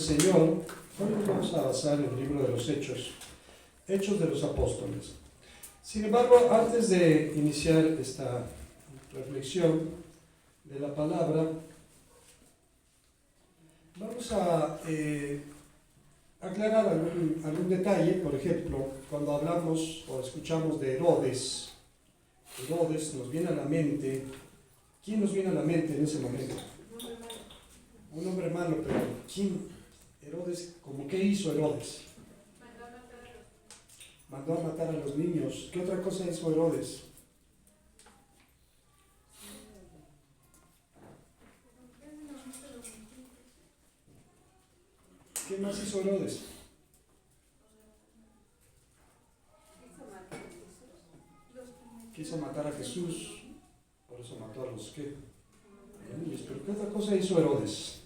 Señor. Hoy nos vamos a basar en el libro de los Hechos, Hechos de los Apóstoles. Sin embargo, antes de iniciar esta reflexión de la palabra, vamos a aclarar algún detalle. Por ejemplo, cuando hablamos o escuchamos de Herodes, Herodes nos viene a la mente. ¿Quién nos viene a la mente en ese momento? Un hombre malo, pero ¿quién? Herodes, ¿cómo qué hizo Herodes? Mandó a matar a los niños. ¿Qué otra cosa hizo Herodes? ¿Qué más hizo Herodes? Quiso matar a Jesús, por eso mató a los niños. Pero ¿qué otra cosa hizo Herodes?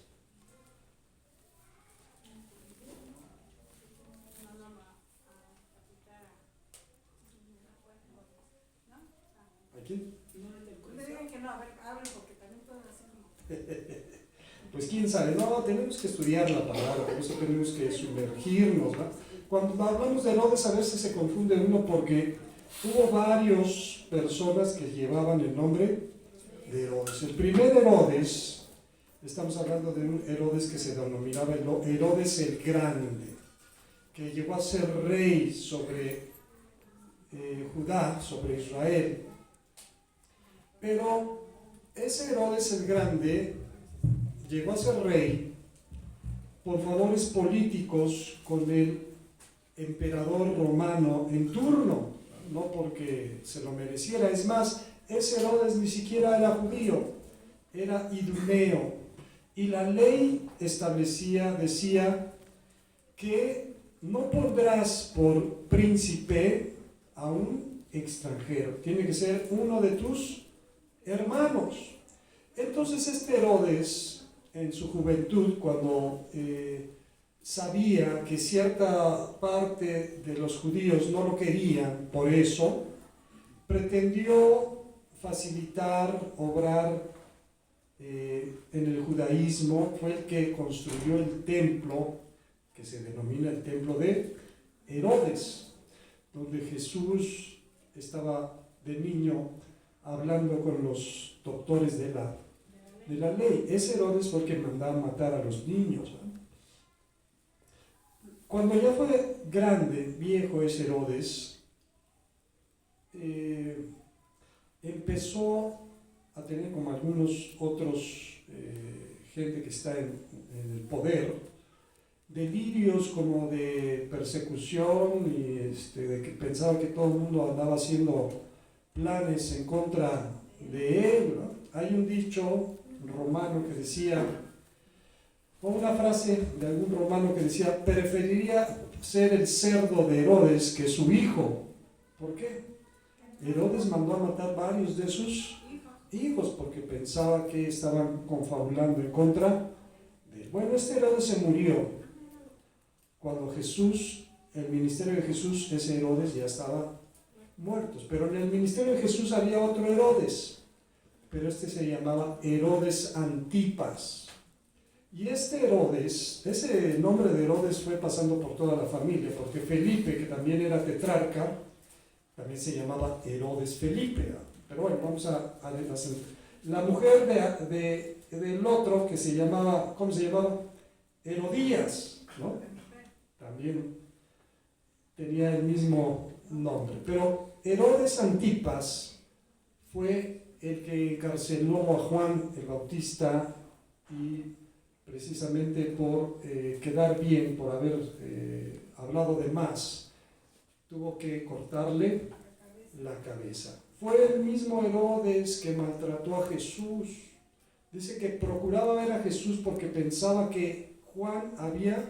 ¿A quién? Pues quién sabe, no, tenemos que estudiar la palabra, por eso tenemos que sumergirnos, ¿no? Cuando hablamos de Herodes a veces se confunde uno porque hubo varias personas que llevaban el nombre de Herodes. El primer Herodes, estamos hablando de un Herodes que se denominaba Herodes el Grande, que llegó a ser rey sobre Judá, sobre Israel. Pero ese Herodes el Grande llegó a ser rey por favores políticos con el emperador romano en turno, no porque se lo mereciera. Es más, ese Herodes ni siquiera era judío, era idumeo. Y la ley decía que no pondrás por príncipe a un extranjero, tiene que ser uno de tus hermanos. Entonces este Herodes, en su juventud, cuando sabía que cierta parte de los judíos no lo querían, por eso pretendió facilitar, obrar en el judaísmo. Fue el que construyó el templo, que se denomina el templo de Herodes, donde Jesús estaba de niño hablando con los doctores de la ley. Ese Herodes fue el que mandaba matar a los niños, ¿no? Cuando ya fue grande, viejo ese Herodes, empezó a tener, como algunos otros gente que está en el poder, delirios como de persecución y de que pensaba que todo el mundo andaba haciendo planes en contra de él, ¿no? Hay un dicho romano que decía, o una frase de algún romano que decía: preferiría ser el cerdo de Herodes que su hijo. ¿Por qué? Herodes mandó a matar varios de sus hijos porque pensaba que estaban confabulando en contra de él. Bueno, este Herodes se murió cuando el ministerio de Jesús, ese Herodes ya estaba muerto. Pero en el ministerio de Jesús había otro Herodes, pero este se llamaba Herodes Antipas. Y este Herodes, ese nombre de Herodes fue pasando por toda la familia, porque Felipe, que también era tetrarca, también se llamaba Herodes Felipe. Pero bueno, vamos a hacer. La mujer del otro, que se llamaba, ¿cómo se llamaba? Herodías, ¿no? También tenía el mismo nombre. Pero Herodes Antipas fue el que encarceló a Juan el Bautista, y precisamente por quedar bien, por haber hablado de más, tuvo que cortarle la cabeza. Fue el mismo Herodes que maltrató a Jesús. Dice que procuraba ver a Jesús porque pensaba que Juan había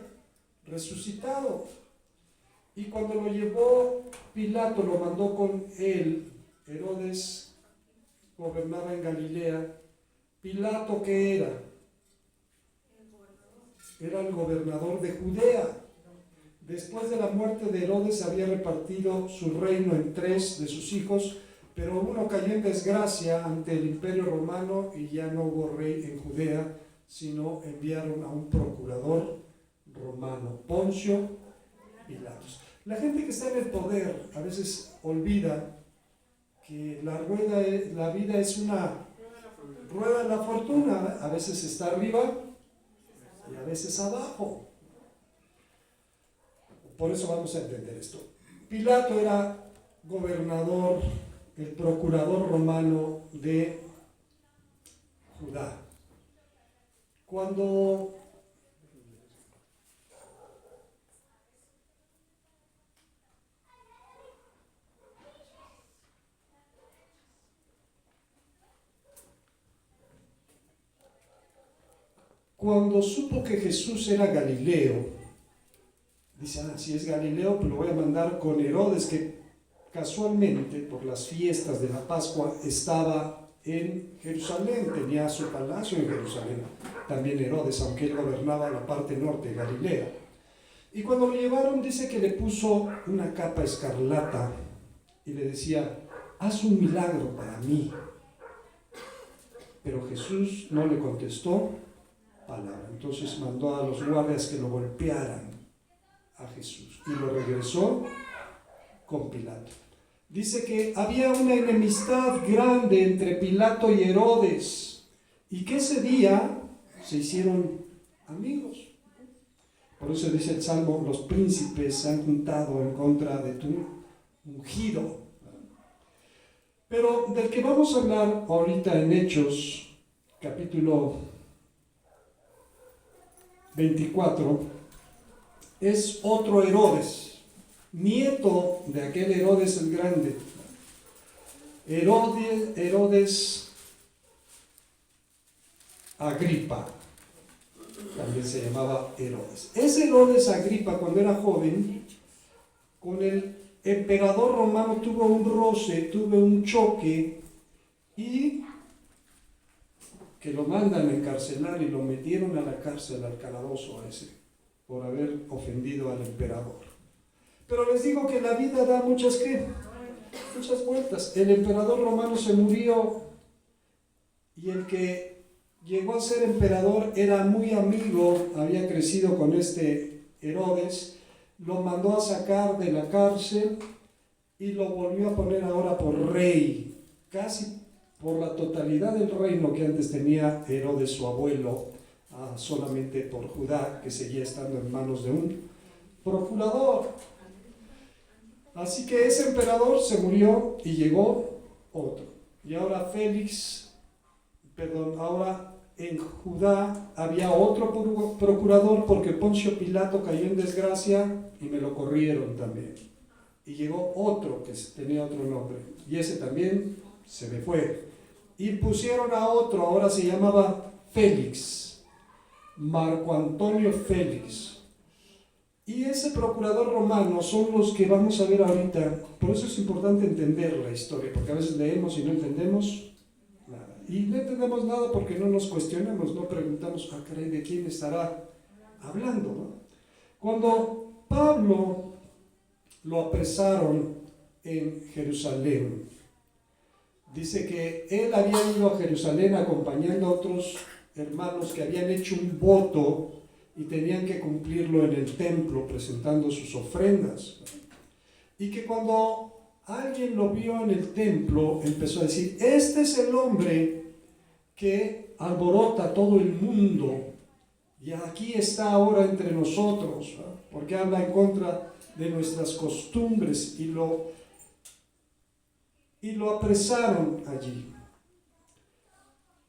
resucitado. Y cuando lo llevó Pilato, lo mandó con él. Herodes gobernaba en Galilea. Pilato, ¿qué era? Era el gobernador de Judea. Después de la muerte de Herodes había repartido su reino en 3 de sus hijos, pero uno cayó en desgracia ante el Imperio Romano y ya no hubo rey en Judea, sino enviaron a un procurador romano, Poncio Pilatos. La gente que está en el poder a veces olvida que la vida es una rueda de la fortuna, a veces está arriba y a veces abajo. Por eso vamos a entender esto. Pilato era gobernador, el procurador romano de Judá. Cuando supo que Jesús era Galileo, dice, si es Galileo, pues lo voy a mandar con Herodes, que casualmente por las fiestas de la Pascua estaba en Jerusalén, tenía su palacio en Jerusalén, también Herodes, aunque él gobernaba la parte norte de Galilea. Y cuando lo llevaron, dice que le puso una capa escarlata y le decía, haz un milagro para mí. Pero Jesús no le contestó palabra. Entonces mandó a los guardias que lo golpearan a Jesús y lo regresó con Pilato. Dice que había una enemistad grande entre Pilato y Herodes y que ese día se hicieron amigos. Por eso dice el Salmo, los príncipes se han juntado en contra de tu ungido. Pero del que vamos a hablar ahorita en Hechos, capítulo 24, es otro Herodes, nieto de aquel Herodes el Grande. Herodes Agripa, también se llamaba Herodes. Ese Herodes Agripa, cuando era joven, con el emperador romano tuvo un roce, tuvo un choque, y que lo mandan a encarcelar y lo metieron a la cárcel, al calabozo ese, por haber ofendido al emperador. Pero les digo que la vida da muchas vueltas. El emperador romano se murió y el que llegó a ser emperador era muy amigo, había crecido con este Herodes, lo mandó a sacar de la cárcel y lo volvió a poner ahora por rey, casi por la totalidad del reino que antes tenía Herodes, su abuelo, solamente por Judá, que seguía estando en manos de un procurador. Así que ese emperador se murió y llegó otro. Y ahora ahora en Judá había otro procurador, porque Poncio Pilato cayó en desgracia y me lo corrieron también. Y llegó otro que tenía otro nombre, y ese también se me fue. Y pusieron a otro, ahora se llamaba Félix, Marco Antonio Félix. Y ese procurador romano son los que vamos a ver ahorita. Por eso es importante entender la historia, porque a veces leemos y no entendemos nada. Y no entendemos nada porque no nos cuestionamos, no preguntamos, caray, ¿de quién estará hablando? ¿No? Cuando Pablo lo apresaron en Jerusalén, dice que él había ido a Jerusalén acompañando a otros hermanos que habían hecho un voto y tenían que cumplirlo en el templo presentando sus ofrendas. Y que cuando alguien lo vio en el templo, empezó a decir, este es el hombre que alborota todo el mundo y aquí está ahora entre nosotros, ¿no? Porque habla en contra de nuestras costumbres, y lo apresaron allí.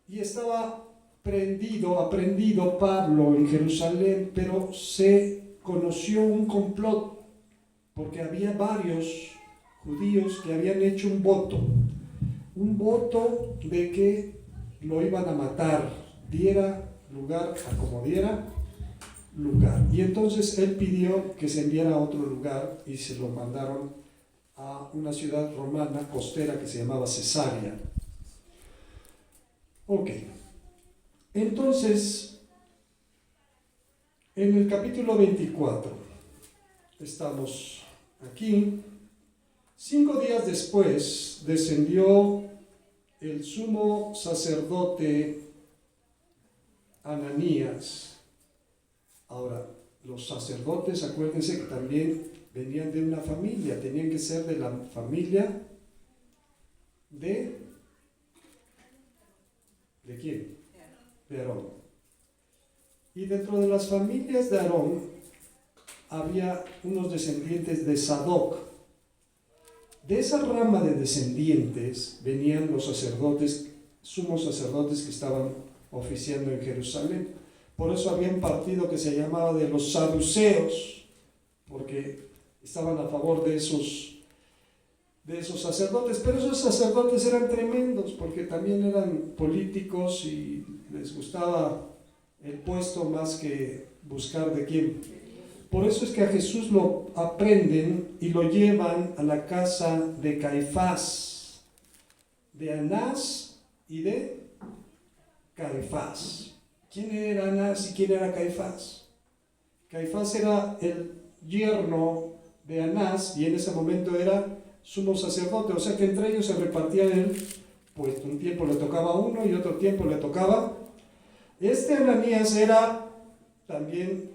Y estaba aprendido Pablo en Jerusalén, pero se conoció un complot, porque había varios judíos que habían hecho un voto de que lo iban a matar, diera lugar a como diera lugar. Y entonces él pidió que se enviara a otro lugar y se lo mandaron a una ciudad romana costera que se llamaba Cesarea. Ok. Entonces, en el capítulo 24, estamos aquí. 5 días después descendió el sumo sacerdote Ananías. Ahora, los sacerdotes, acuérdense que también venían de una familia, tenían que ser de la familia ¿de quién? De Aarón. Y dentro de las familias de Aarón había unos descendientes de Sadoc. De esa rama de descendientes venían los sacerdotes, sumos sacerdotes que estaban oficiando en Jerusalén. Por eso había un partido que se llamaba de los saduceos, porque estaban a favor de esos sacerdotes. Pero esos sacerdotes eran tremendos, porque también eran políticos y les gustaba el puesto más que buscar de quién. Por eso es que a Jesús lo aprenden y lo llevan a la casa de Caifás, de Anás y de Caifás. ¿Quién era Anás y quién era Caifás? Caifás era el yerno de Anás y en ese momento era sumo sacerdote, o sea que entre ellos se repartían el puesto. Un tiempo le tocaba a uno y otro tiempo le tocaba. Este Ananías era también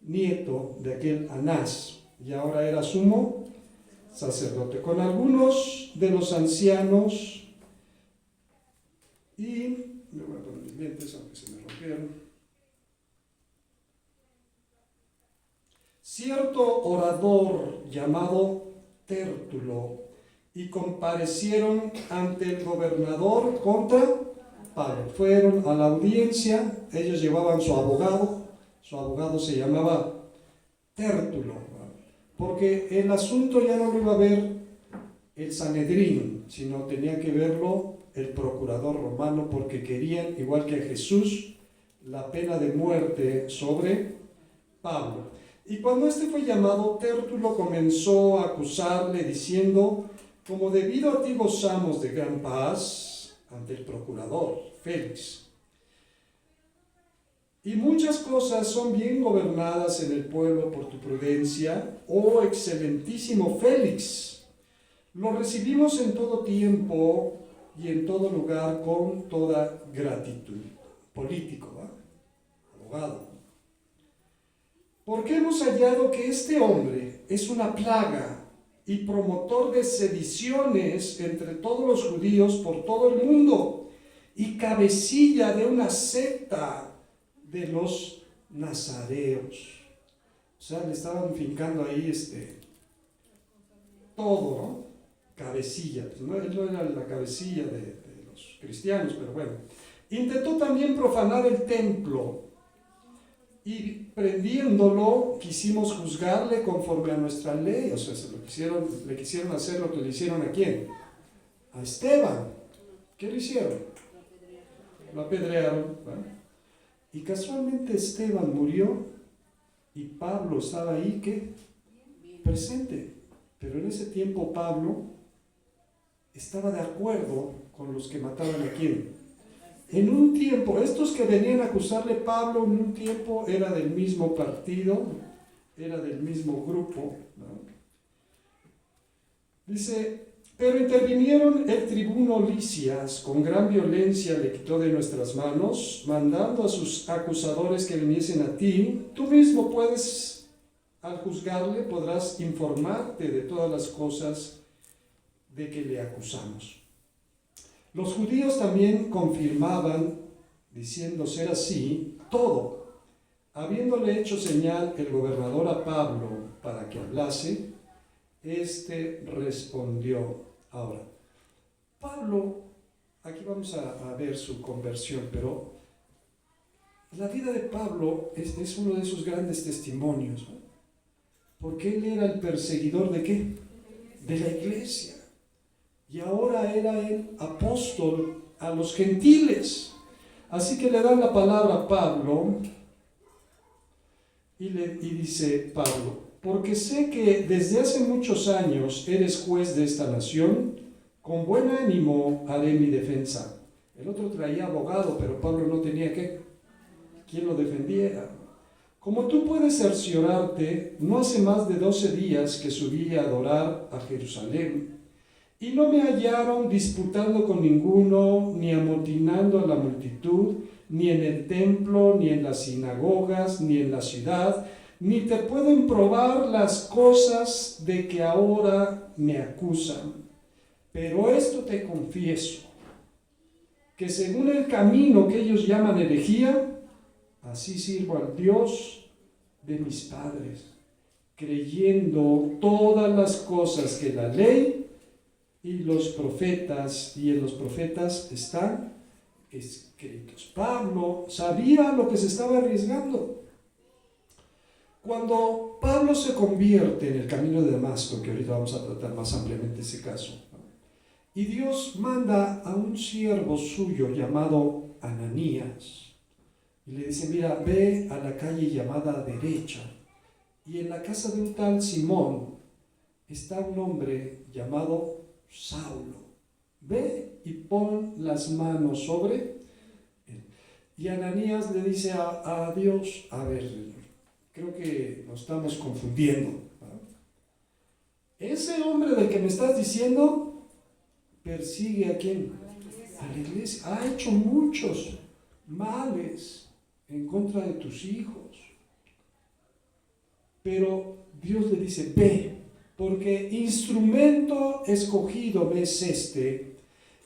nieto de aquel Anás y ahora era sumo sacerdote, con algunos de los ancianos. Y me voy a poner mis lentes aunque se me rompieron. Cierto orador llamado Tértulo, y comparecieron ante el gobernador contra Pablo. Fueron a la audiencia, ellos llevaban su abogado se llamaba Tértulo, porque el asunto ya no lo iba a ver el Sanedrín, sino tenía que verlo el procurador romano, porque querían, igual que a Jesús, la pena de muerte sobre Pablo. Y cuando este fue llamado, Tértulo comenzó a acusarle diciendo: como debido a ti gozamos de gran paz ante el procurador Félix, y muchas cosas son bien gobernadas en el pueblo por tu prudencia, oh excelentísimo Félix, lo recibimos en todo tiempo y en todo lugar con toda gratitud. Político, abogado. Porque hemos hallado que este hombre es una plaga y promotor de sediciones entre todos los judíos por todo el mundo, y cabecilla de una secta de los nazareos. O sea, le estaban fincando ahí todo, ¿no? Cabecilla. Pues no, él no era la cabecilla de los cristianos, pero bueno. Intentó también profanar el templo, y prendiéndolo quisimos juzgarle conforme a nuestra ley. O sea, le quisieron hacer lo que le hicieron ¿a quién? A Esteban. ¿Qué le hicieron? Lo apedrearon, ¿no? Y casualmente Esteban murió y Pablo estaba ahí, ¿qué? Presente. Pero en ese tiempo Pablo estaba de acuerdo con los que mataban a quién. En un tiempo, estos que venían a acusarle a Pablo, en un tiempo era del mismo partido, era del mismo grupo, ¿no? Dice: pero intervinieron el tribuno Lisias, con gran violencia le quitó de nuestras manos, mandando a sus acusadores que viniesen a ti. Tú mismo puedes, al juzgarle, podrás informarte de todas las cosas de que le acusamos. Los judíos también confirmaban, diciendo ser así, todo. Habiéndole hecho señal el gobernador a Pablo para que hablase, este respondió. Ahora, Pablo, aquí vamos a ver su conversión, pero la vida de Pablo es uno de esos grandes testimonios, ¿no? Porque él era el perseguidor ¿de qué? De la iglesia. Y ahora era el apóstol a los gentiles. Así que le dan la palabra a Pablo y dice Pablo: porque sé que desde hace muchos años eres juez de esta nación, con buen ánimo haré mi defensa. El otro traía abogado, pero Pablo no tenía quien lo defendiera. Como tú puedes cerciorarte, no hace más de 12 días que subí a adorar a Jerusalén, Y no me hallaron disputando con ninguno, ni amotinando a la multitud, ni en el templo, ni en las sinagogas, ni en la ciudad, ni te pueden probar las cosas de que ahora me acusan. Pero esto te confieso, que según el camino que ellos llaman herejía, así sirvo al Dios de mis padres, creyendo todas las cosas que la ley y los profetas, y en los profetas están escritos. Pablo sabía lo que se estaba arriesgando. Cuando Pablo se convierte en el camino de Damasco, que ahorita vamos a tratar más ampliamente ese caso, y Dios manda a un siervo suyo llamado Ananías, y le dice, mira, ve a la calle llamada derecha, y en la casa de un tal Simón está un hombre llamado Saulo, ve y pon las manos sobre él. Y Ananías le dice a Dios, a ver, creo que nos estamos confundiendo, ¿no? Ese hombre del que me estás diciendo persigue a quién, a la iglesia, ha hecho muchos males en contra de tus hijos, pero Dios le dice, ve, porque instrumento escogido me es este,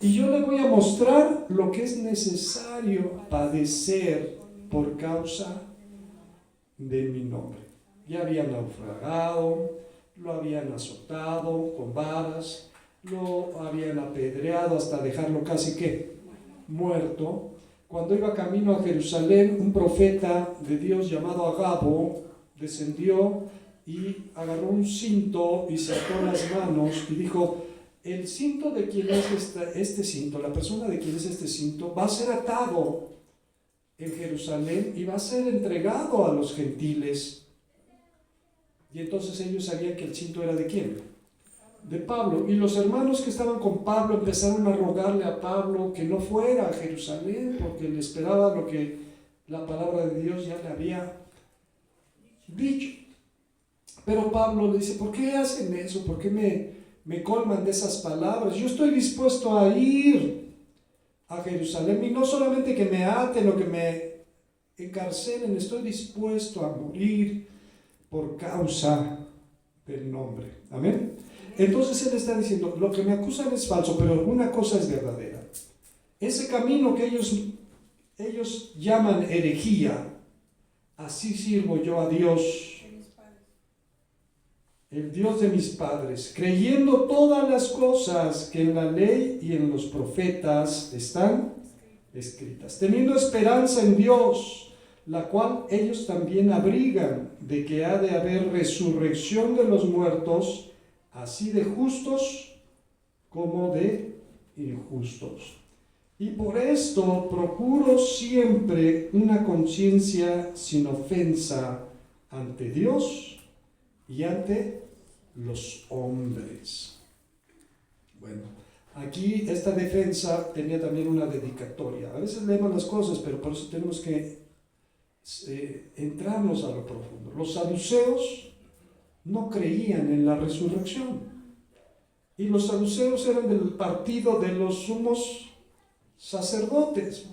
y yo le voy a mostrar lo que es necesario padecer por causa de mi nombre. Ya habían naufragado, lo habían azotado con varas, lo habían apedreado hasta dejarlo casi que muerto. Cuando iba camino a Jerusalén, un profeta de Dios llamado Agabo descendió y agarró un cinto y se ató las manos y dijo, el cinto de quien es este cinto, la persona de quien es este cinto, va a ser atado en Jerusalén y va a ser entregado a los gentiles. Y entonces ellos sabían que el cinto era ¿de quién? De Pablo. Y los hermanos que estaban con Pablo empezaron a rogarle a Pablo que no fuera a Jerusalén porque le esperaba lo que la palabra de Dios ya le había dicho. Pero Pablo le dice, ¿por qué hacen eso? ¿Por qué me colman de esas palabras? Yo estoy dispuesto a ir a Jerusalén y no solamente que me aten o que me encarcelen, estoy dispuesto a morir por causa del nombre. Amén. Entonces él está diciendo, lo que me acusan es falso, pero una cosa es verdadera. Ese camino que ellos llaman herejía, así sirvo yo a Dios, el Dios de mis padres, creyendo todas las cosas que en la ley y en los profetas están escritas, teniendo esperanza en Dios, la cual ellos también abrigan, de que ha de haber resurrección de los muertos, así de justos como de injustos. Y por esto procuro siempre una conciencia sin ofensa ante Dios y ante los hombres. Bueno, aquí esta defensa tenía también una dedicatoria. A veces leemos las cosas, pero por eso tenemos que entrarnos a lo profundo. Los saduceos no creían en la resurrección. Y los saduceos eran del partido de los sumos sacerdotes.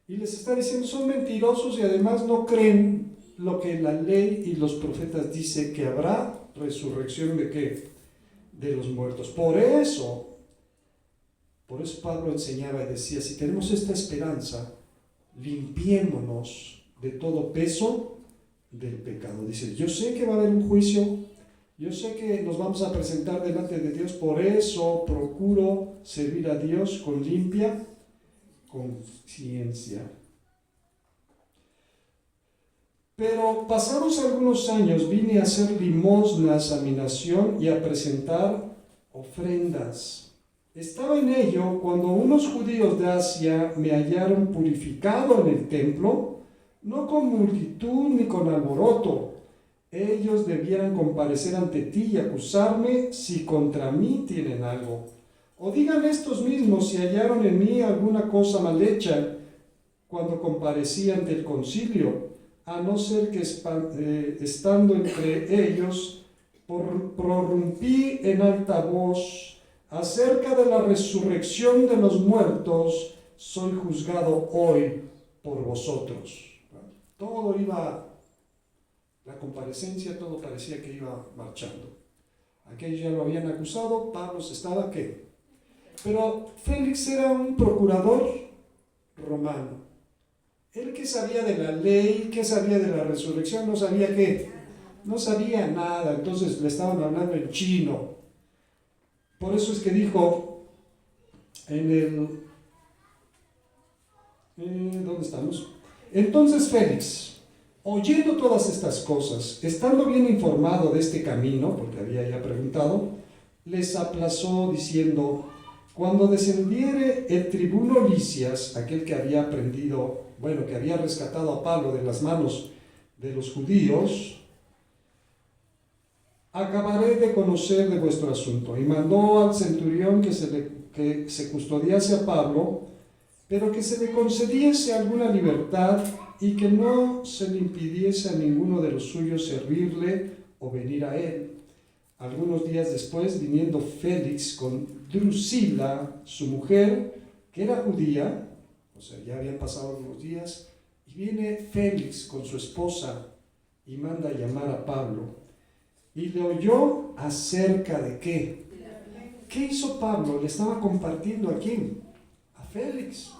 Y les está diciendo, son mentirosos y además no creen lo que la ley y los profetas dicen, que habrá resurrección de ¿qué? De los muertos. Por eso Pablo enseñaba y decía, si tenemos esta esperanza, limpiémonos de todo peso del pecado. Dice, yo sé que va a haber un juicio, yo sé que nos vamos a presentar delante de Dios, por eso procuro servir a Dios con limpia conciencia. Pero pasados algunos años vine a hacer limosnas a mi nación y a presentar ofrendas. Estaba en ello cuando unos judíos de Asia me hallaron purificado en el templo, no con multitud ni con alboroto. Ellos debieran comparecer ante ti y acusarme si contra mí tienen algo. O digan estos mismos si hallaron en mí alguna cosa mal hecha cuando comparecí ante el concilio, a no ser que estando entre ellos prorrumpí en alta voz acerca de la resurrección de los muertos, soy juzgado hoy por vosotros. Todo iba, la comparecencia, todo parecía que iba marchando. Aquellos ya lo habían acusado, Pablo se estaba, ¿qué? Pero Félix era un procurador romano. Él que sabía de la ley, que sabía de la resurrección, no sabía qué, no sabía nada, entonces le estaban hablando en chino. Por eso es que dijo ¿dónde estamos? Entonces Félix, oyendo todas estas cosas, estando bien informado de este camino, porque había ya preguntado, les aplazó diciendo: cuando descendiere el tribuno Lisias, aquel que había aprendido, que había rescatado a Pablo de las manos de los judíos, acabaré de conocer de vuestro asunto. Y mandó al centurión que se custodiase a Pablo, pero que se le concediese alguna libertad y que no se le impidiese a ninguno de los suyos servirle o venir a él. Algunos días después, viniendo Félix con Drusila, su mujer, que era judía, o sea, ya habían pasado unos días, y viene Félix con su esposa y manda a llamar a Pablo. Y le oyó acerca de ¿qué? ¿Qué hizo Pablo? Le estaba compartiendo a quién, a Félix,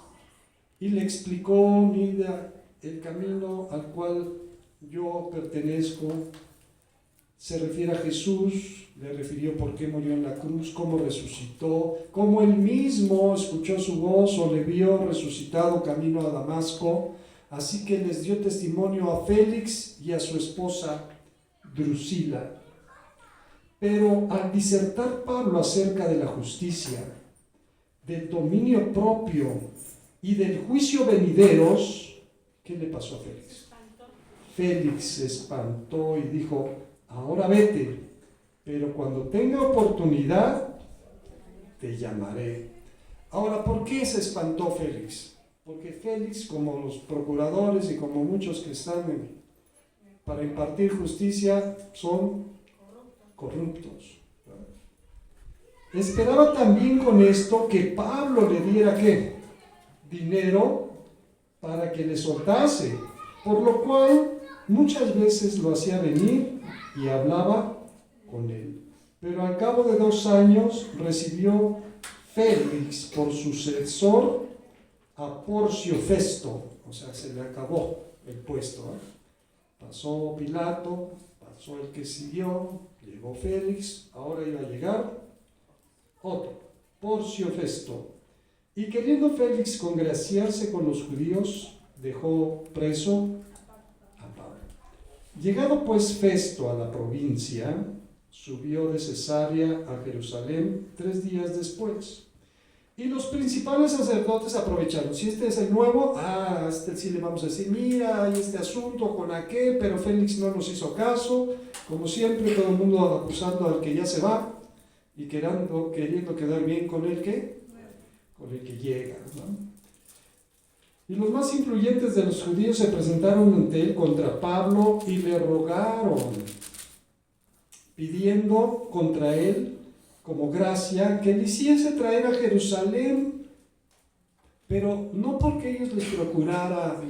y le explicó: mira, el camino al cual yo pertenezco se refiere a Jesús, le refirió por qué murió en la cruz, cómo resucitó, cómo él mismo escuchó su voz o le vio resucitado camino a Damasco. Así que les dio testimonio a Félix y a su esposa Drusila. Pero al disertar Pablo acerca de la justicia, del dominio propio y del juicio venideros, ¿qué le pasó a Félix? Félix se espantó y dijo: ahora vete, pero cuando tenga oportunidad te llamaré. Ahora, ¿por qué se espantó Félix? Porque Félix, como los procuradores y como muchos que están para impartir justicia, son corruptos. Esperaba también con esto que Pablo le diera ¿qué? Dinero para que le soltase, por lo cual muchas veces lo hacía venir y hablaba con él. Pero al cabo de 2 años recibió Félix por sucesor a Porcio Festo, o sea, se le acabó el puesto, Pasó Pilato, pasó el que siguió, llegó Félix, ahora iba a llegar otro, Porcio Festo. Y queriendo Félix congraciarse con los judíos, dejó preso a Pablo. Llegado pues Festo a la provincia, subió de Cesarea a Jerusalén 3 días después. Y los principales sacerdotes aprovecharon: si este es el nuevo, a este sí le vamos a decir, mira, hay este asunto con aquel, pero Félix no nos hizo caso, como siempre, todo el mundo acusando al que ya se va y queriendo quedar bien con el que, con el que llega, ¿no? Y los más influyentes de los judíos se presentaron ante él contra Pablo y le rogaron, pidiendo contra él como gracia que le hiciese traer a Jerusalén, pero no porque ellos les preocupara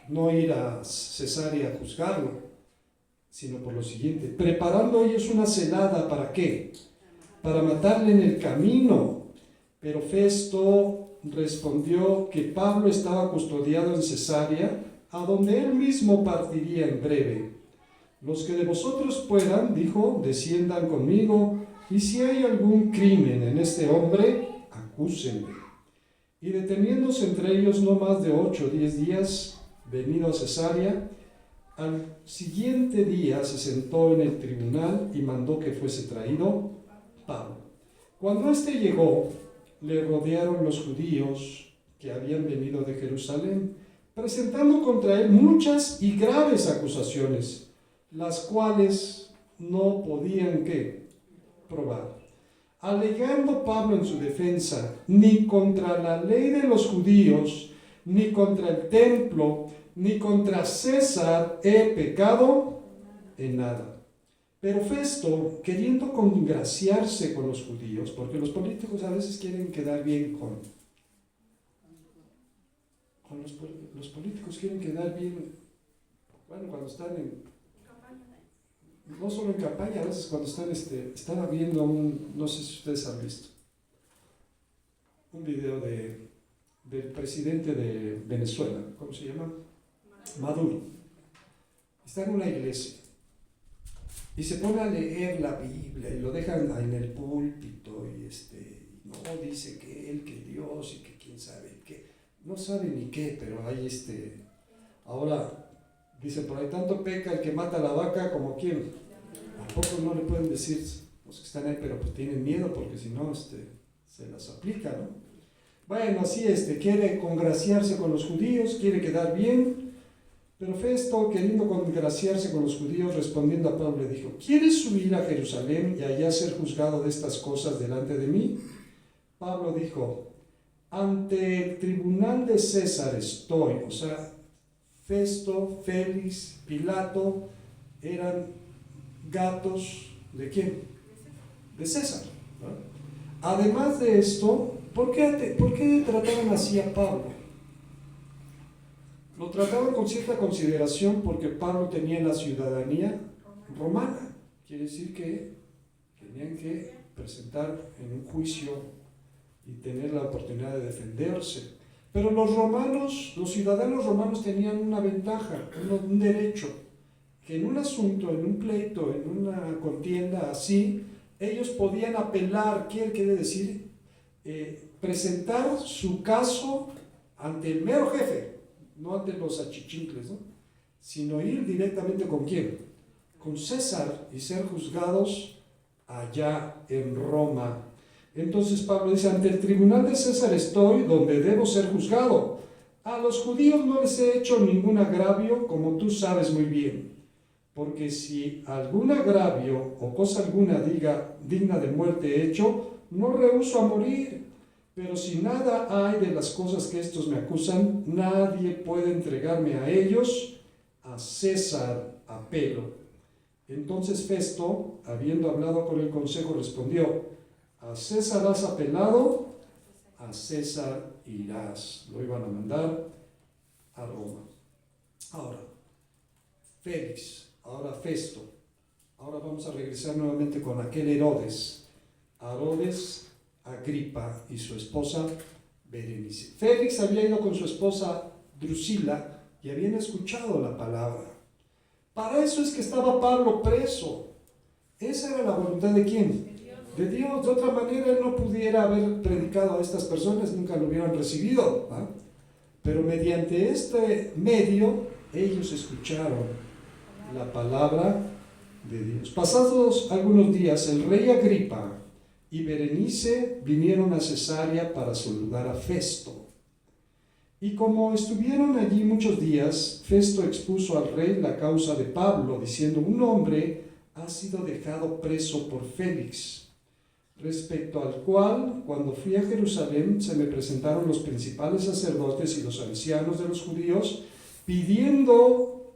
no ir a Cesarea a juzgarlo, sino por lo siguiente: preparando ellos una celada, ¿para qué? Para matarle en el camino. Pero Festo respondió que Pablo estaba custodiado en Cesarea, a donde él mismo partiría en breve. Los que de vosotros puedan, dijo, desciendan conmigo, y si hay algún crimen en este hombre, acúsenle. Y deteniéndose entre ellos no más de 8 o 10 días, venido a Cesarea, al siguiente día se sentó en el tribunal y mandó que fuese traído Pablo. Cuando éste llegó, le rodearon los judíos que habían venido de Jerusalén, presentando contra él muchas y graves acusaciones, las cuales no podían ¿qué? Probar. Alegando Pablo en su defensa: ni contra la ley de los judíos, ni contra el templo, ni contra César he pecado en nada. Pero Festo, queriendo congraciarse con los judíos, porque los políticos a veces quieren quedar bien los políticos quieren quedar bien, bueno, cuando están no solo en campaña, a veces cuando estaba viendo no sé si ustedes han visto, un video del presidente de Venezuela, ¿cómo se llama? Maduro. Está en una iglesia y se pone a leer la Biblia y lo dejan en el púlpito y no dice que él, que Dios y que quién sabe qué, no sabe ni qué, pero ahí ahora dice por ahí, tanto peca el que mata a la vaca como quien. Tampoco no le pueden decir los que están ahí, pero pues tienen miedo porque si no se las aplica, ¿no? Bueno, así quiere congraciarse con los judíos, quiere quedar bien, pero Festo, queriendo congraciarse con los judíos, respondiendo a Pablo, le dijo, ¿quieres subir a Jerusalén y allá ser juzgado de estas cosas delante de mí? Pablo dijo, ante el tribunal de César estoy. O sea, Festo, Félix, Pilato eran gatos ¿de quién? De César, ¿no? Además de esto, ¿por qué trataban así a Pablo? Lo trataban con cierta consideración porque Pablo tenía la ciudadanía romana. Quiere decir que tenían que presentar en un juicio y tener la oportunidad de defenderse. Pero los ciudadanos romanos tenían una ventaja, un derecho, que en un asunto, en un pleito, en una contienda así, ellos podían apelar, ¿qué quiere decir? Presentar su caso ante el mero jefe, no ante los achichincles, ¿no? Sino ir directamente ¿con quién? Con César y ser juzgados allá en Roma. Entonces Pablo dice, ante el tribunal de César estoy, donde debo ser juzgado. A los judíos no les he hecho ningún agravio, como tú sabes muy bien. Porque si algún agravio o cosa alguna digna de muerte he hecho, no rehúso a morir. Pero si nada hay de las cosas que estos me acusan, nadie puede entregarme a ellos, a César apelo. Entonces Festo, habiendo hablado con el consejo, respondió, a César has apelado, a César irás. Lo iban a mandar a Roma. Ahora, Félix, ahora Festo. Ahora vamos a regresar nuevamente con aquel Herodes Agripa y su esposa Berenice. Félix había ido con su esposa Drusila y habían escuchado la palabra. Para eso es que estaba Pablo preso. Esa era la voluntad ¿de quién? De Dios. De otra manera él no pudiera haber predicado a estas personas, nunca lo hubieran recibido, ¿ah? Pero mediante este medio ellos escucharon la palabra de Dios. Pasados algunos días, el rey Agripa y Berenice vinieron a Cesarea para saludar a Festo. Y como estuvieron allí muchos días, Festo expuso al rey la causa de Pablo, diciendo, un hombre ha sido dejado preso por Félix, respecto al cual, cuando fui a Jerusalén, se me presentaron los principales sacerdotes y los ancianos de los judíos, pidiendo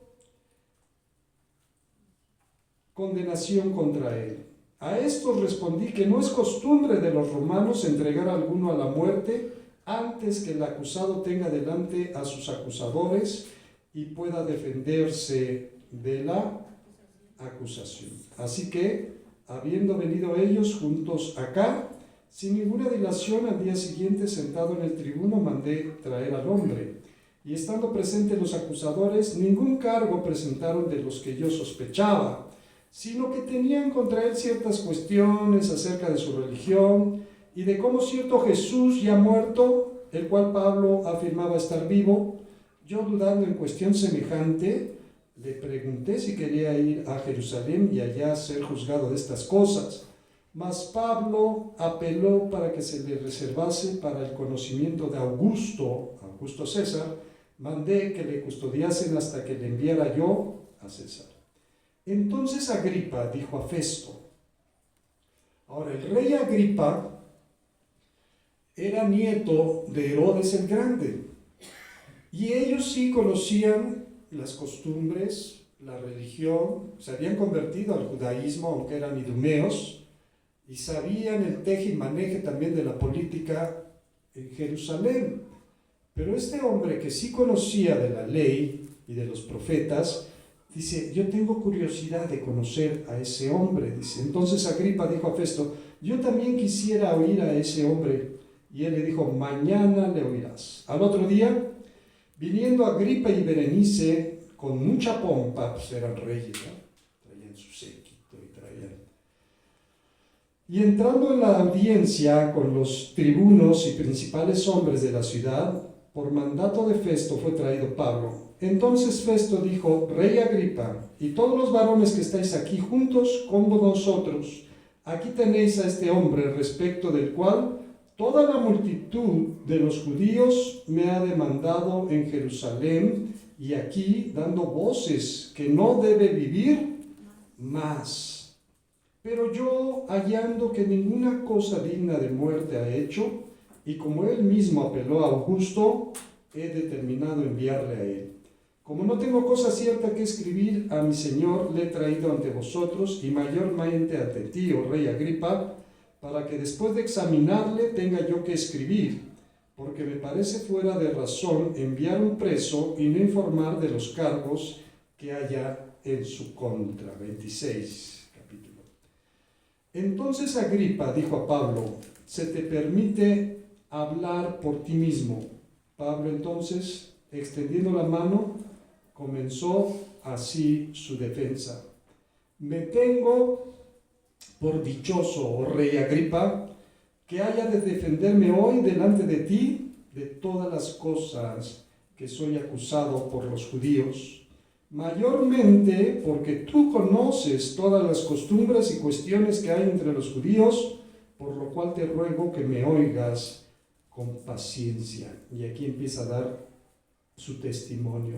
condenación contra él. A estos respondí que no es costumbre de los romanos entregar a alguno a la muerte antes que el acusado tenga delante a sus acusadores y pueda defenderse de la acusación. Así que, habiendo venido ellos juntos acá, sin ninguna dilación, al día siguiente, sentado en el tribuno, mandé traer al hombre. Y estando presentes los acusadores, ningún cargo presentaron de los que yo sospechaba, sino que tenían contra él ciertas cuestiones acerca de su religión y de cómo cierto Jesús ya muerto, el cual Pablo afirmaba estar vivo. Yo, dudando en cuestión semejante, le pregunté si quería ir a Jerusalén y allá ser juzgado de estas cosas. Mas Pablo apeló para que se le reservase para el conocimiento de Augusto César. Mandé que le custodiasen hasta que le enviara yo a César. Entonces Agripa dijo a Festo. Ahora, el rey Agripa era nieto de Herodes el Grande. Y ellos sí conocían las costumbres la religión, se habían convertido al judaísmo, aunque eran idumeos, y sabían el teje y maneje también de la política en Jerusalén. Pero este hombre que sí conocía de la ley y de los profetas, dice, yo tengo curiosidad de conocer a ese hombre. Dice, entonces Agripa dijo a Festo, yo también quisiera oír a ese hombre. Y él le dijo, mañana le oirás. Al otro día, viniendo Agripa y Berenice con mucha pompa, pues eran reyes, ¿no? Traían su séquito y traían. Y entrando en la audiencia con los tribunos y principales hombres de la ciudad, por mandato de Festo fue traído Pablo. Entonces Festo dijo, Rey Agripa, y todos los varones que estáis aquí juntos con nosotros, aquí tenéis a este hombre respecto del cual toda la multitud de los judíos me ha demandado en Jerusalén y aquí dando voces que no debe vivir más. Pero yo, hallando que ninguna cosa digna de muerte ha hecho, y como él mismo apeló a Augusto, he determinado enviarle a él. Como no tengo cosa cierta que escribir a mi Señor, le he traído ante vosotros, y mayormente ante ti, oh rey Agripa, para que después de examinarle tenga yo que escribir, porque me parece fuera de razón enviar un preso y no informar de los cargos que haya en su contra. 26. Entonces Agripa dijo a Pablo, se te permite hablar por ti mismo. Pablo entonces, extendiendo la mano, comenzó así su defensa. Me tengo por dichoso, oh rey Agripa, que haya de defenderme hoy delante de ti de todas las cosas que soy acusado por los judíos. Mayormente porque tú conoces todas las costumbres y cuestiones que hay entre los judíos, por lo cual te ruego que me oigas con paciencia. Y aquí empieza a dar su testimonio.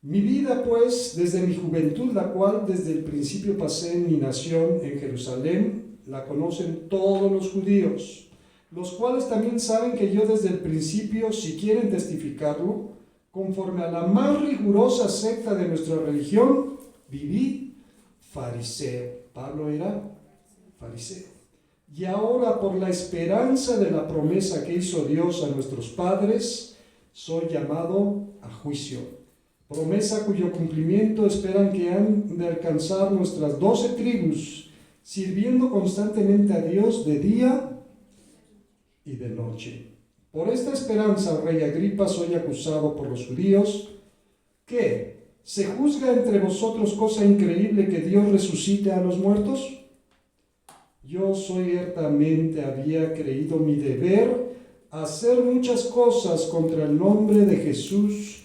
Mi vida, pues, desde mi juventud, la cual desde el principio pasé en mi nación en Jerusalén, la conocen todos los judíos, los cuales también saben que yo desde el principio, si quieren testificarlo, conforme a la más rigurosa secta de nuestra religión, viví fariseo. Pablo era fariseo. Y ahora, por la esperanza de la promesa que hizo Dios a nuestros padres, soy llamado a juicio. Promesa cuyo cumplimiento esperan que han de alcanzar nuestras 12 tribus, sirviendo constantemente a Dios de día y de noche. Por esta esperanza, rey Agripa, soy acusado por los judíos. ¿Qué? ¿Se juzga entre vosotros cosa increíble que Dios resucite a los muertos? Yo ciertamente había creído mi deber hacer muchas cosas contra el nombre de Jesús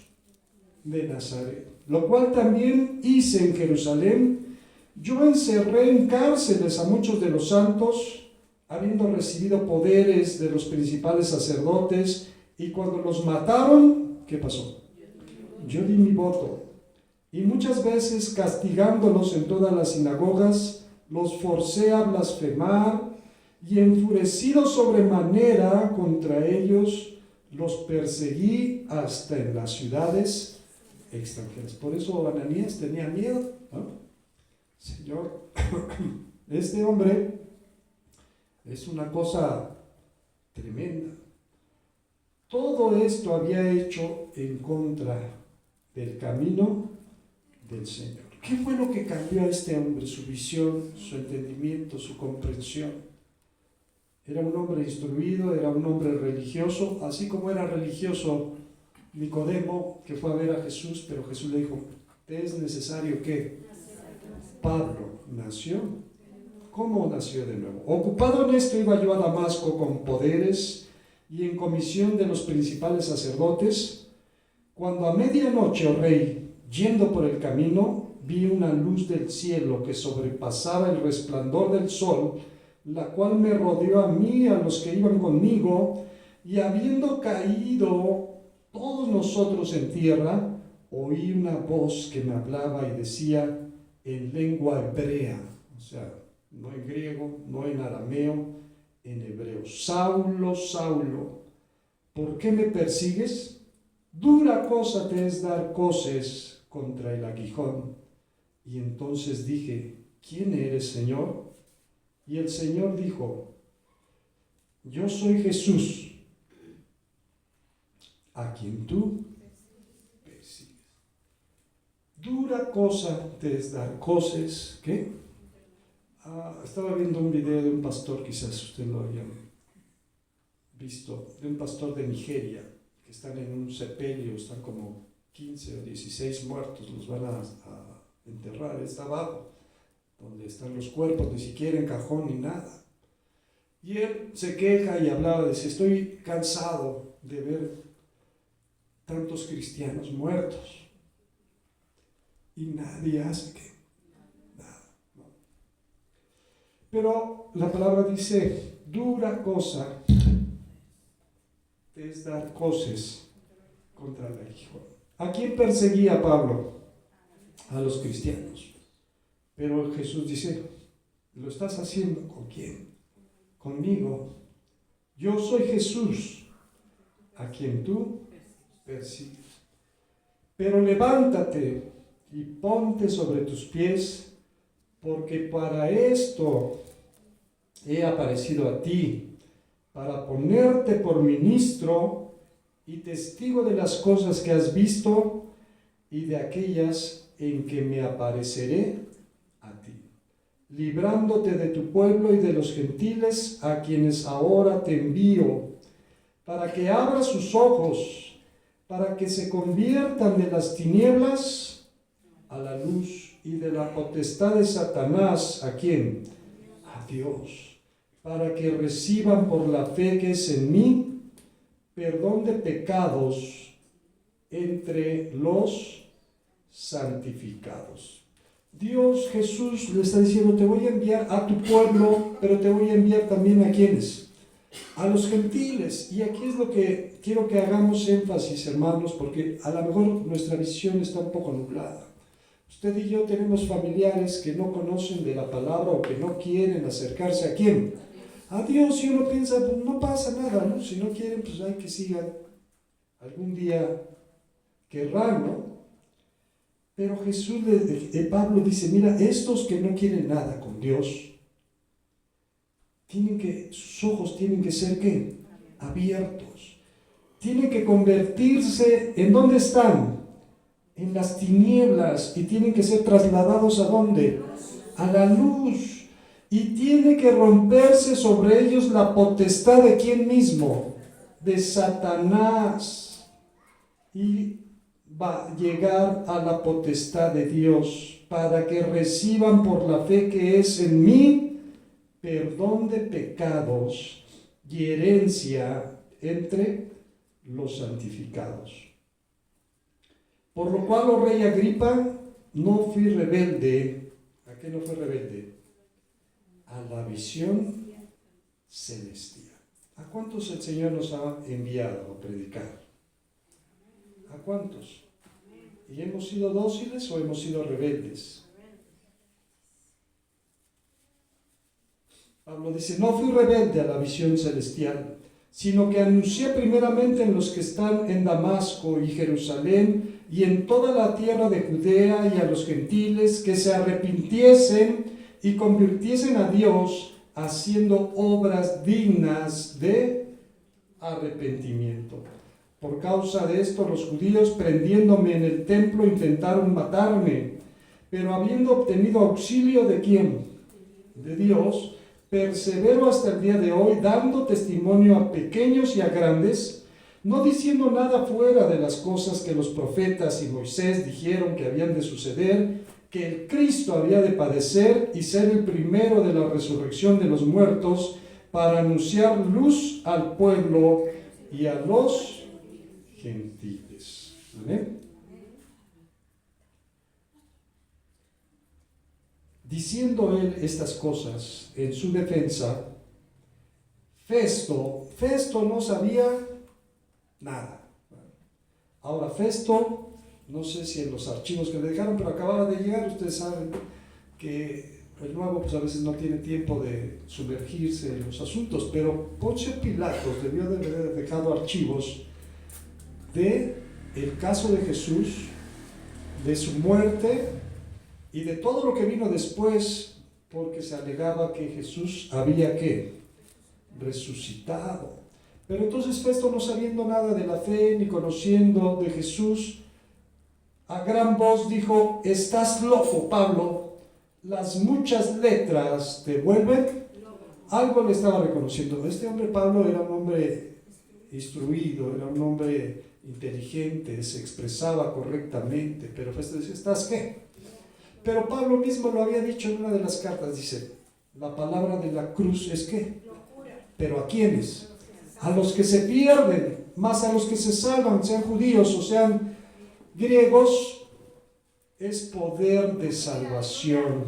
de Nazaret, lo cual también hice en Jerusalén. Yo encerré en cárceles a muchos de los santos, habiendo recibido poderes de los principales sacerdotes, y cuando los mataron, ¿qué pasó? Yo di mi voto, y muchas veces castigándolos en todas las sinagogas, los forcé a blasfemar, y enfurecido sobremanera contra ellos, los perseguí hasta en las ciudades extranjeras. Por eso Ananías tenía miedo, ¿no? Señor, este hombre es una cosa tremenda. Todo esto había hecho en contra del camino del Señor. ¿Qué fue lo que cambió a este hombre? Su visión, su entendimiento, su comprensión. Era un hombre instruido, era un hombre religioso, así como era religioso Nicodemo, que fue a ver a Jesús, pero Jesús le dijo, ¿te es necesario que Pablo nació? ¿Cómo nació de nuevo? Ocupado en esto, iba yo a Damasco con poderes y en comisión de los principales sacerdotes, cuando a medianoche, oh rey, yendo por el camino, vi una luz del cielo que sobrepasaba el resplandor del sol, la cual me rodeó a mí y a los que iban conmigo, y habiendo caído todos nosotros en tierra, oí una voz que me hablaba y decía en lengua hebrea, o sea, no en griego, no en arameo, en hebreo: Saulo, Saulo, ¿por qué me persigues? Dura cosa te es dar coces contra el aguijón. Y entonces dije: ¿quién eres, Señor? Y el Señor dijo: yo soy Jesús, a quien tú persigues. Dura cosa te es dar cosas, ¿qué? Estaba viendo un video de un pastor, quizás usted lo hayan visto, de un pastor de Nigeria, que están en un sepelio, están como 15 o 16 muertos, los van a enterrar, está abajo, donde están los cuerpos, ni siquiera en cajón ni nada. Y él se queja y hablaba, dice: estoy cansado de ver tantos cristianos muertos y nadie hace que nada, ¿no? Pero la palabra dice: dura cosa es dar cosas contra el aguijón. ¿A quién perseguía Pablo? A los cristianos. Pero Jesús dice: ¿lo estás haciendo con quién? Conmigo. Yo soy Jesús, a quien tú persigues. Pero levántate y ponte sobre tus pies, porque para esto he aparecido a ti, para ponerte por ministro y testigo de las cosas que has visto y de aquellas en que me apareceré a ti, librándote de tu pueblo y de los gentiles, a quienes ahora te envío, para que abras sus ojos, para que se conviertan de las tinieblas a la luz y de la potestad de Satanás, ¿a quién? A Dios, para que reciban por la fe que es en mí perdón de pecados entre los santificados. Dios, Jesús, le está diciendo: te voy a enviar a tu pueblo, pero te voy a enviar también ¿a quiénes? A los gentiles. Y aquí es lo que quiero que hagamos énfasis, hermanos, porque a lo mejor nuestra visión está un poco nublada. Usted y yo tenemos familiares que no conocen de la palabra o que no quieren acercarse ¿a quién? A Dios. Y uno piensa: pues no pasa nada, ¿no? Si no quieren, pues hay que sigan. Algún día querrán, ¿no? Pero Pablo dice: mira, estos que no quieren nada con Dios, sus ojos tienen que ser ¿qué? Abiertos. Tienen que convertirse, ¿en dónde están? En las tinieblas, y tienen que ser trasladados ¿a dónde? A la luz. Y tiene que romperse sobre ellos la potestad de ¿quién mismo? De Satanás. Y va a llegar a la potestad de Dios, para que reciban por la fe que es en mí perdón de pecados y herencia entre los santificados. Por lo cual, oh rey Agripa, no fui rebelde. ¿A qué no fue rebelde? A la visión celestial. ¿A cuántos el Señor nos ha enviado a predicar? ¿A cuántos? ¿Y hemos sido dóciles o hemos sido rebeldes? Pablo dice: no fui rebelde a la visión celestial, sino que anuncié primeramente en los que están en Damasco y Jerusalén y en toda la tierra de Judea y a los gentiles que se arrepintiesen y convirtiesen a Dios, haciendo obras dignas de arrepentimiento. Por causa de esto, los judíos, prendiéndome en el templo, intentaron matarme, pero habiendo obtenido auxilio ¿de quién? De Dios, persevero hasta el día de hoy, dando testimonio a pequeños y a grandes, no diciendo nada fuera de las cosas que los profetas y Moisés dijeron que habían de suceder, que el Cristo había de padecer y ser el primero de la resurrección de los muertos, para anunciar luz al pueblo y a los gentiles. ¿Amén? Diciendo él estas cosas en su defensa, Festo no sabía nada. Ahora Festo, no sé si en los archivos que le dejaron, pero acababa de llegar. Ustedes saben que el nuevo pues a veces no tiene tiempo de sumergirse en los asuntos, pero Poncio Pilatos debió de haber dejado archivos de el caso de Jesús de su muerte y de todo lo que vino después, porque se alegaba que Jesús había ¿qué? Resucitado. Pero entonces Festo, no sabiendo nada de la fe ni conociendo de Jesús, a gran voz dijo: estás loco, Pablo, las muchas letras te vuelven. Algo le estaba reconociendo. Este hombre Pablo era un hombre instruido, era un hombre inteligente, se expresaba correctamente, pero Festo dice: ¿estás qué? Pero Pablo mismo lo había dicho en una de las cartas, dice: la palabra de la cruz es ¿qué? ¿Pero a quiénes? A los que se pierden, más a los que se salvan, sean judíos o sean griegos, es poder de salvación.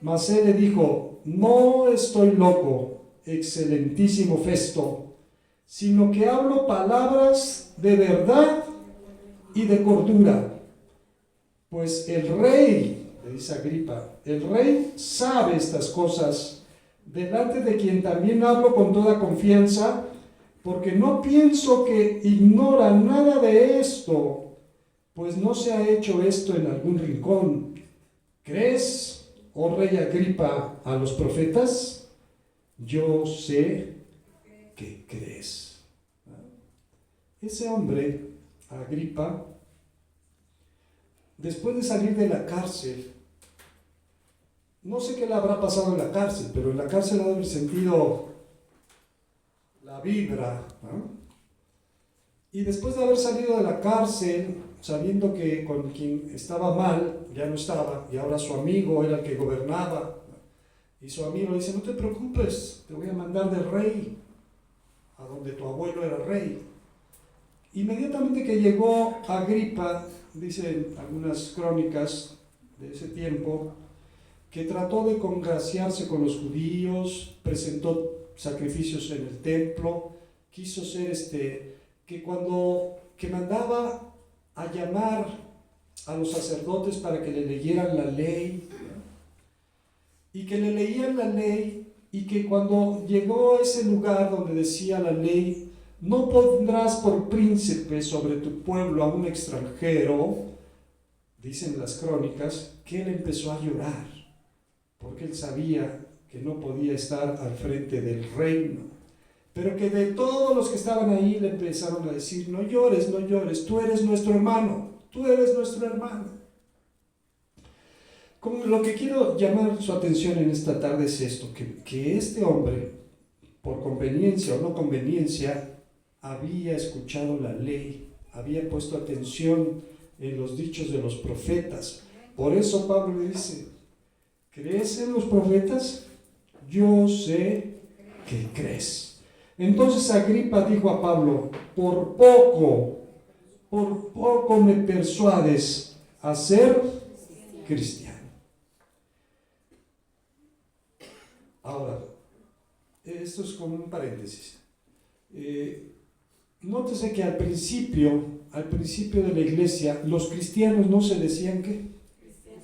Mas él le dijo: no estoy loco, excelentísimo Festo, sino que hablo palabras de verdad y de cordura. Pues el rey, le dice Agripa, el rey sabe estas cosas, delante de quien también hablo con toda confianza, porque no pienso que ignora nada de esto, pues no se ha hecho esto en algún rincón. ¿Crees, oh rey Agripa, a los profetas? Yo sé que crees. Ese hombre, Agripa, después de salir de la cárcel, no sé qué le habrá pasado en la cárcel, pero en la cárcel ha de haber sentido la vibra, ¿no? Y después de haber salido de la cárcel, sabiendo que con quien estaba mal, ya no estaba, y ahora su amigo era el que gobernaba, y su amigo le dice: no te preocupes, te voy a mandar de rey, a donde tu abuelo era rey. Inmediatamente que llegó Agripa, dicen algunas crónicas de ese tiempo, que trató de congraciarse con los judíos, presentó sacrificios en el templo, quiso ser que mandaba a llamar a los sacerdotes para que le leyeran la ley, y que le leían la ley, y que cuando llegó a ese lugar donde decía la ley: no pondrás por príncipe sobre tu pueblo a un extranjero, dicen las crónicas, que él empezó a llorar, porque él sabía que no podía estar al frente del reino, pero que de todos los que estaban ahí le empezaron a decir: no llores, no llores, tú eres nuestro hermano, tú eres nuestro hermano. Como lo que quiero llamar su atención en esta tarde es esto, que este hombre, por conveniencia o no conveniencia, había escuchado la ley, había puesto atención en los dichos de los profetas. Por eso Pablo le dice: ¿crees en los profetas? Yo sé que crees. Entonces Agripa dijo a Pablo: por poco me persuades a ser cristiano. Ahora, esto es como un paréntesis. Nótese que al principio de la iglesia, los cristianos no se decían ¿qué?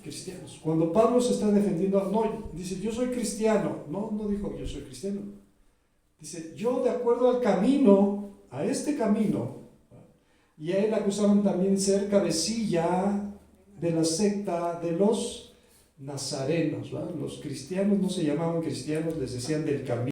Cristianos. Cuando Pablo se está defendiendo, no, dice: yo soy cristiano. No dijo: yo soy cristiano. Dice: yo, de acuerdo al camino, a este camino. Y a él acusaban también ser cabecilla de la secta de los nazarenos, ¿verdad? Los cristianos no se llamaban cristianos, les decían del camino.